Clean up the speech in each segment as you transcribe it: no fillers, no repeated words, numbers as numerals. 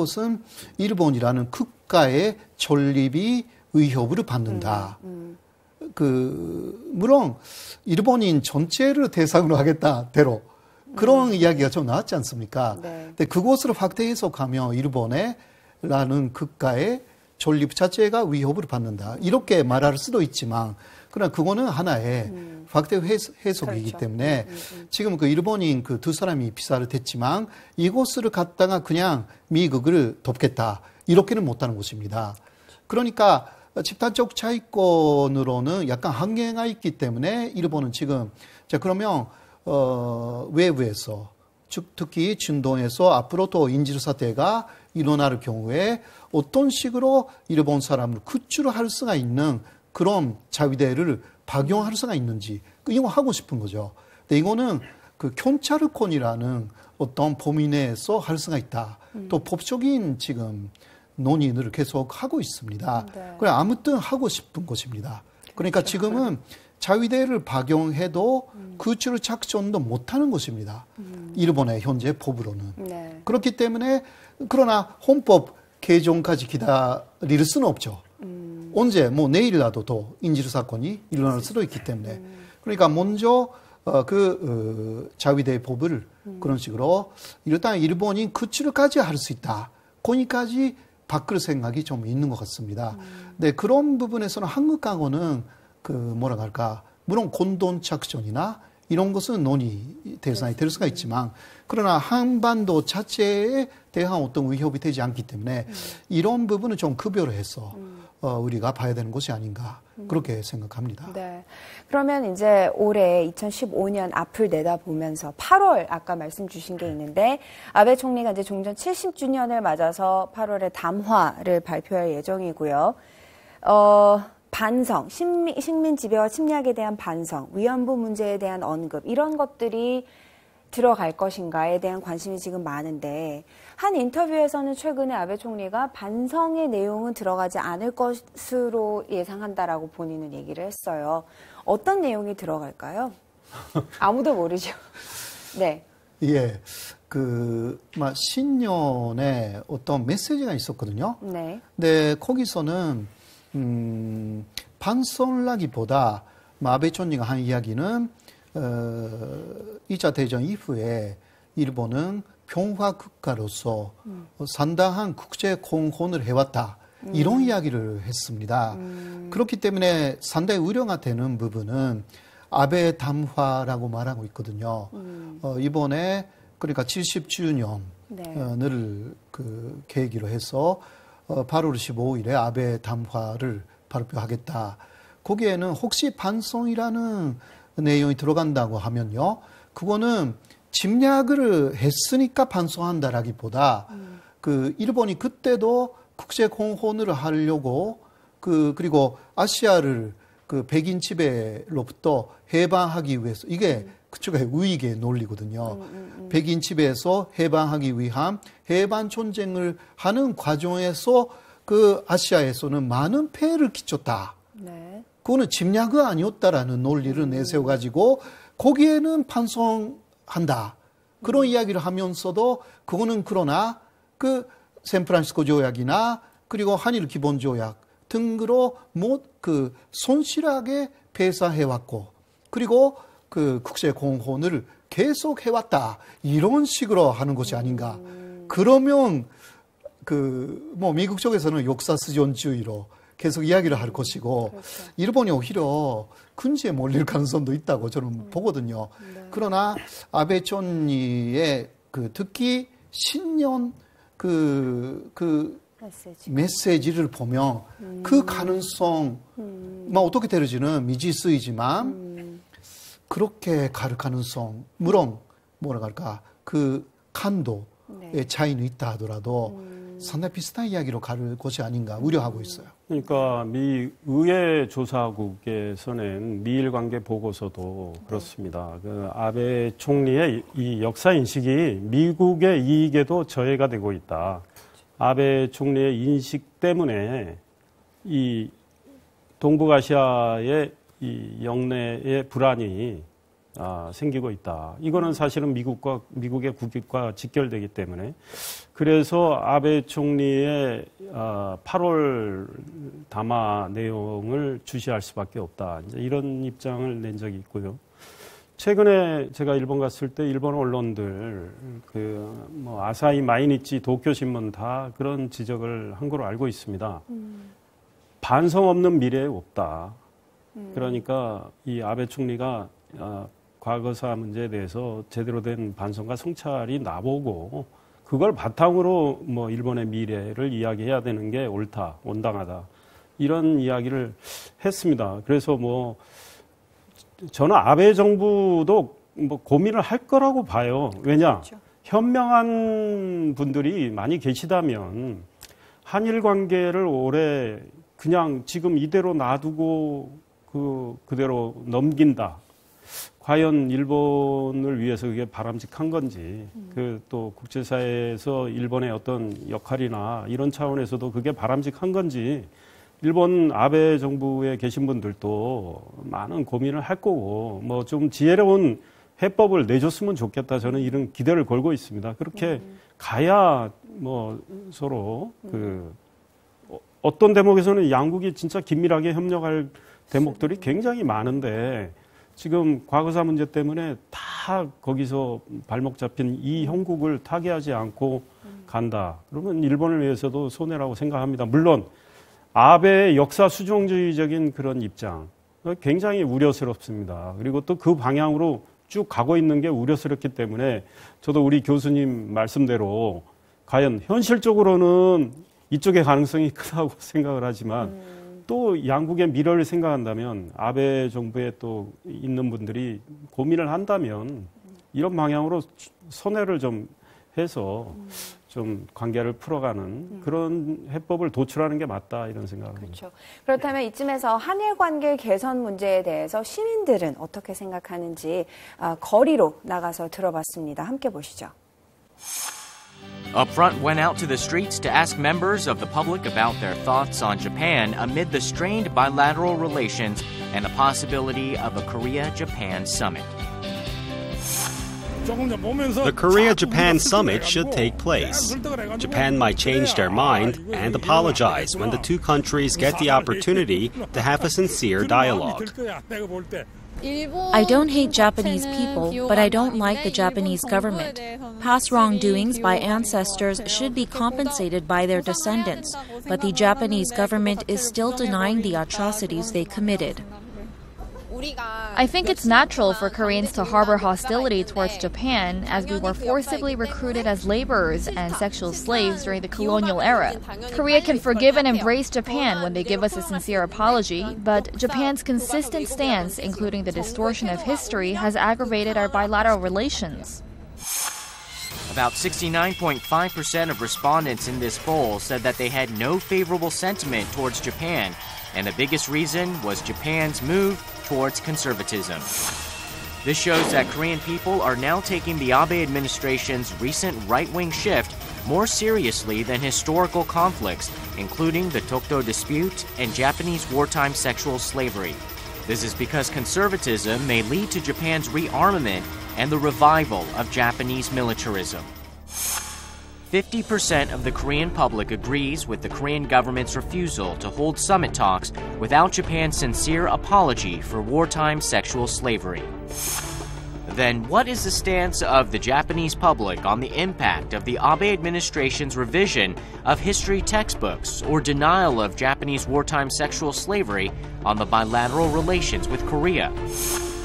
것은 일본이라는 국가의 존립이 위협을 받는다. 물론 일본인 전체를 대상으로 하겠다대로 그런 이야기가 좀 나왔지 않습니까? 네. 근데 그것을 확대 해석하면 일본이라는 국가의 존립 자체가 위협을 받는다. 이렇게 말할 수도 있지만, 그러나 그거는 하나의 확대 해석이기 그렇죠. 때문에 지금 그 일본인 그 두 사람이 비사를 댔지만 이곳을 갖다가 그냥 미국을 돕겠다. 이렇게는 못하는 것입니다. 그러니까 집단적 차이권으로는 약간 한계가 있기 때문에 일본은 지금, 자, 그러면, 외부에서, 특히 중동에서 앞으로 또 인질 사태가 일어날 경우에 어떤 식으로 일본 사람을 구출할 수가 있는 그런 자위대를 박용할 수가 있는지, 이거 하고 싶은 거죠. 근데 이거는 그 경찰권이라는 어떤 범위 내에서 할 수가 있다. 또 법적인 지금 논의를 계속 하고 있습니다. 네. 그래 아무튼 하고 싶은 것입니다. 그러니까 지금은 자위대를 박용해도 구출 작전도 못하는 것입니다. 일본의 현재 법으로는. 네. 그렇기 때문에 그러나 헌법 개정까지 기다릴 수는 없죠. 언제 뭐 내일이라도 또 인질 사건이 일어날 수도 있기 때문에 그러니까 먼저 자위대 법을 그런 식으로 일단 일본이 구출까지 할 수 있다. 거기까지 바꿀 생각이 좀 있는 것 같습니다. 네, 그런 부분에서는 한국하고는 뭐라고 할까, 물론 공동 작전이나 이런 것은 논의 대상이 될 수가 있지만, 그러나 한반도 자체에 대한 어떤 위협이 되지 않기 때문에 이런 부분은 좀 급여를 해서 우리가 봐야 되는 것이 아닌가 그렇게 생각합니다. 네. 그러면 이제 올해 2015년 앞을 내다보면서 8월 아까 말씀 주신 게 있는데 아베 총리가 이제 종전 70주년을 맞아서 8월에 담화를 발표할 예정이고요. 반성, 식민 지배와 침략에 대한 반성, 위안부 문제에 대한 언급 이런 것들이 들어갈 것인가에 대한 관심이 지금 많은데 한 인터뷰에서는 최근에 아베 총리가 반성의 내용은 들어가지 않을 것으로 예상한다라고 본인은 얘기를 했어요. 어떤 내용이 들어갈까요? 아무도 모르죠. 네. 예. 신년에 어떤 메시지가 있었거든요. 네. 근데 거기서는, 반성라기보다 아베 총리가 한 이야기는 2차 대전 이후에 일본은 평화 국가로서 상당한 국제 공헌을 해왔다. 이런 이야기를 했습니다. 그렇기 때문에 상당히 우려가 되는 부분은 아베 담화라고 말하고 있거든요. 이번에 그러니까 70주년을 네. 계기로 해서 8월 15일에 아베 담화를 발표하겠다. 거기에는 혹시 반성이라는 내용이 들어간다고 하면요. 그거는 침략을 했으니까 반성한다라기보다 일본이 그때도 국제 공헌을 하려고 그리고 아시아를 백인 지배로부터 해방하기 위해서 이게 그쪽의 우익의 논리거든요. 백인 지배에서 해방하기 위한 해방 전쟁을 하는 과정에서 아시아에서는 많은 폐해를 끼쳤다. 네. 그거는 침략이 아니었다라는 논리를 내세워가지고 거기에는 반성한다. 그런 이야기를 하면서도 그거는 그러나 샌프란시스코 조약이나 그리고 한일 기본 조약 등으로 손실하게 배상해왔고 그리고 국제 공헌을 계속 해왔다. 이런 식으로 하는 것이 아닌가. 그러면 미국 쪽에서는 역사 수존주의로 계속 이야기를 할 것이고 그렇죠. 일본이 오히려 군지에 몰릴 가능성도 있다고 저는 보거든요. 네. 그러나 아베 총리의 특히 신년 메시지를 보면 그 가능성 어떻게 되는지는 미지수이지만 그렇게 갈 가능성 물론 뭐라 할까 간도의 네. 차이는 있다 하더라도 상당히 비슷한 이야기로 갈 것이 아닌가 우려하고 있어요. 그러니까 미 의회 조사국에서는 미일 관계 보고서도 그렇습니다. 아베 총리의 이 역사 인식이 미국의 이익에도 저해가 되고 있다. 아베 총리의 인식 때문에 이 동북아시아의 이 영내의 불안이 생기고 있다. 이거는 사실은 미국의 국익과 직결되기 때문에 그래서 아베 총리의 8월 담화 내용을 주시할 수밖에 없다. 이제 이런 입장을 낸 적이 있고요. 최근에 제가 일본 갔을 때 일본 언론들 아사히 마이니치, 도쿄 신문 다 그런 지적을 한 걸로 알고 있습니다. 반성 없는 미래에 없다. 그러니까 이 아베 총리가 과거사 문제에 대해서 제대로 된 반성과 성찰이 나보고 그걸 바탕으로 일본의 미래를 이야기해야 되는 게 옳다, 온당하다. 이런 이야기를 했습니다. 그래서 저는 아베 정부도 고민을 할 거라고 봐요. 왜냐? 그렇죠. 현명한 분들이 많이 계시다면 한일 관계를 오래 그냥 지금 이대로 놔두고 그대로 넘긴다. 과연 일본을 위해서 그게 바람직한 건지, 또 국제사회에서 일본의 어떤 역할이나 이런 차원에서도 그게 바람직한 건지, 일본 아베 정부에 계신 분들도 많은 고민을 할 거고, 좀 지혜로운 해법을 내줬으면 좋겠다. 저는 이런 기대를 걸고 있습니다. 그렇게 가야 서로 어떤 대목에서는 양국이 진짜 긴밀하게 협력할 대목들이 굉장히 많은데, 지금 과거사 문제 때문에 다 거기서 발목 잡힌 이 형국을 타개하지 않고 간다. 그러면 일본을 위해서도 손해라고 생각합니다. 물론 아베의 역사 수종주의적인 그런 입장 굉장히 우려스럽습니다. 그리고 또 그 방향으로 쭉 가고 있는 게 우려스럽기 때문에 저도 우리 교수님 말씀대로 과연 현실적으로는 이쪽의 가능성이 크다고 생각을 하지만 또 양국의 미래를 생각한다면 아베 정부에 또 있는 분들이 고민을 한다면 이런 방향으로 선회를 좀 해서 좀 관계를 풀어가는 그런 해법을 도출하는 게 맞다 이런 생각을 합니다. 그렇죠. 그렇다면 이쯤에서 한일 관계 개선 문제에 대해서 시민들은 어떻게 생각하는지 거리로 나가서 들어봤습니다. 함께 보시죠. Upfront went out to the streets to ask members of the public about their thoughts on Japan amid the strained bilateral relations and the possibility of a Korea-Japan summit. The Korea-Japan summit should take place. Japan might change their mind and apologize when the two countries get the opportunity to have a sincere dialogue. I don't hate Japanese people, but I don't like the Japanese government. Past wrongdoings by ancestors should be compensated by their descendants, but the Japanese government is still denying the atrocities they committed. I think it's natural for Koreans to harbor hostility towards Japan, as we were forcibly recruited as laborers and sexual slaves during the colonial era. Korea can forgive and embrace Japan when they give us a sincere apology, but Japan's consistent stance, including the distortion of history, has aggravated our bilateral relations. About 69.5% of respondents in this poll said that they had no favorable sentiment towards Japan, and the biggest reason was Japan's move towards conservatism. This shows that Korean people are now taking the Abe administration's recent right-wing shift more seriously than historical conflicts, including the Tokdo dispute and Japanese wartime sexual slavery. This is because conservatism may lead to Japan's rearmament and the revival of Japanese militarism. 50% of the Korean public agrees with the Korean government's refusal to hold summit talks without Japan's sincere apology for wartime sexual slavery. Then what is the stance of the Japanese public on the impact of the Abe administration's revision of history textbooks or denial of Japanese wartime sexual slavery on the bilateral relations with Korea?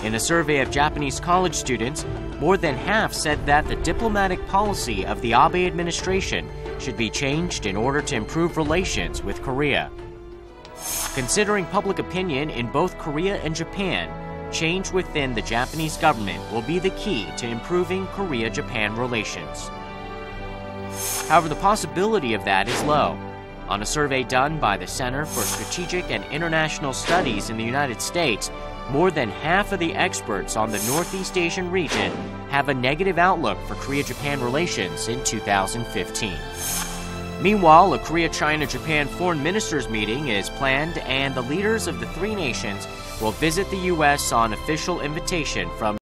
In a survey of Japanese college students, more than half said that the diplomatic policy of the Abe administration should be changed in order to improve relations with Korea. Considering public opinion in both Korea and Japan, change within the Japanese government will be the key to improving Korea-Japan relations. However, the possibility of that is low. On a survey done by the Center for Strategic and International Studies in the United States, more than half of the experts on the Northeast Asian region have a negative outlook for Korea-Japan relations in 2015. Meanwhile, a Korea-China-Japan foreign ministers meeting is planned, and the leaders of the three nations will visit the U.S. on official invitation from